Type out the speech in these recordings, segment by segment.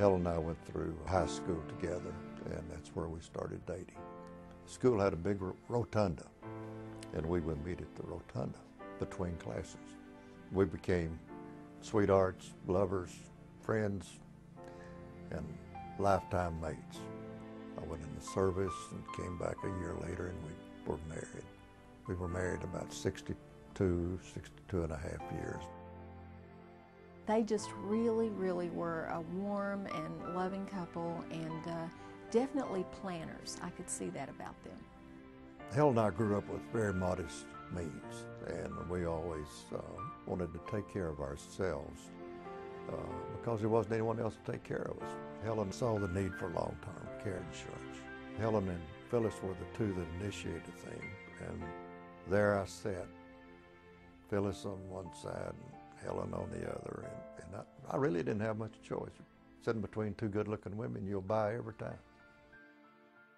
Helen and I went through high school together, and that's where we started dating. School had a big rotunda, and we would meet at the rotunda between classes. We became sweethearts, lovers, friends, and lifetime mates. I went in the service and came back a year later, and we were married. We were married about 62 and a half years. They just really were a warm and loving couple, and definitely planners. I could see that about them. Helen and I grew up with very modest means, and we always wanted to take care of ourselves because there wasn't anyone else to take care of us. Helen saw the need for long-term care insurance. Helen and Phyllis were the two that initiated the thing, and there I sat, Phyllis on one side and Helen on the other, and I really didn't have much choice. Sitting between two good-looking women, you'll buy every time.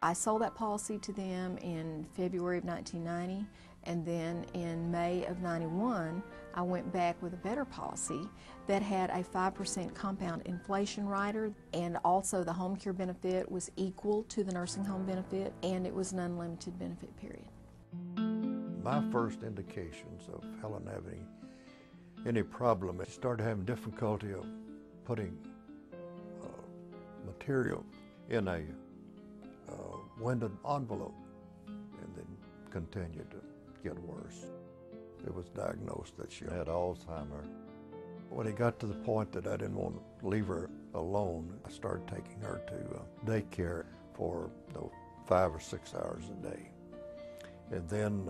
I sold that policy to them in February of 1990, and then in May of 91, I went back with a better policy that had a 5% compound inflation rider, and also the home care benefit was equal to the nursing home benefit, and it was an unlimited benefit period. My first indications of Helen having any problem, she started having difficulty of putting material in a winded envelope, and then continued to get worse. It was diagnosed that she had Alzheimer. When it got to the point that I didn't want to leave her alone, I started taking her to daycare for 5 or 6 hours a day. And then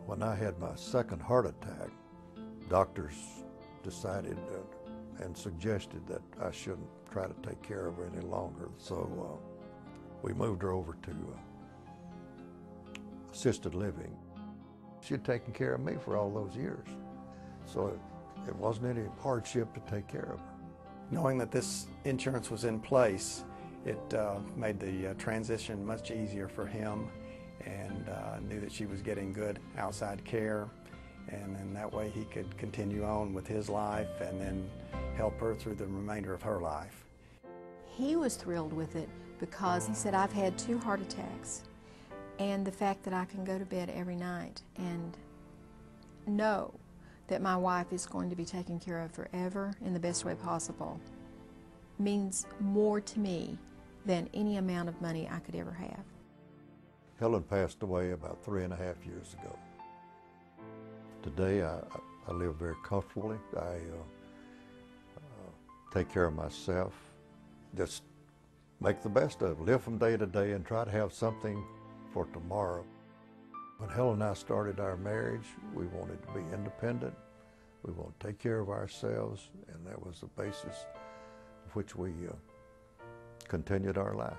when I had my second heart attack, doctors decided and suggested that I shouldn't try to take care of her any longer. So we moved her over to assisted living. She had taken care of me for all those years, so it wasn't any hardship to take care of her. Knowing that this insurance was in place, it made the transition much easier for him, and knew that she was getting good outside care, and then that way he could continue on with his life and then help her through the remainder of her life. He was thrilled with it because he said, I've had 2 heart attacks, and the fact that I can go to bed every night and know that my wife is going to be taken care of forever in the best way possible means more to me than any amount of money I could ever have. Helen passed away about 3.5 years ago. Today I live very comfortably. I take care of myself, just make the best of it, live from day to day and try to have something for tomorrow. When Helen and I started our marriage, we wanted to be independent. We wanted to take care of ourselves, and that was the basis of which we continued our life.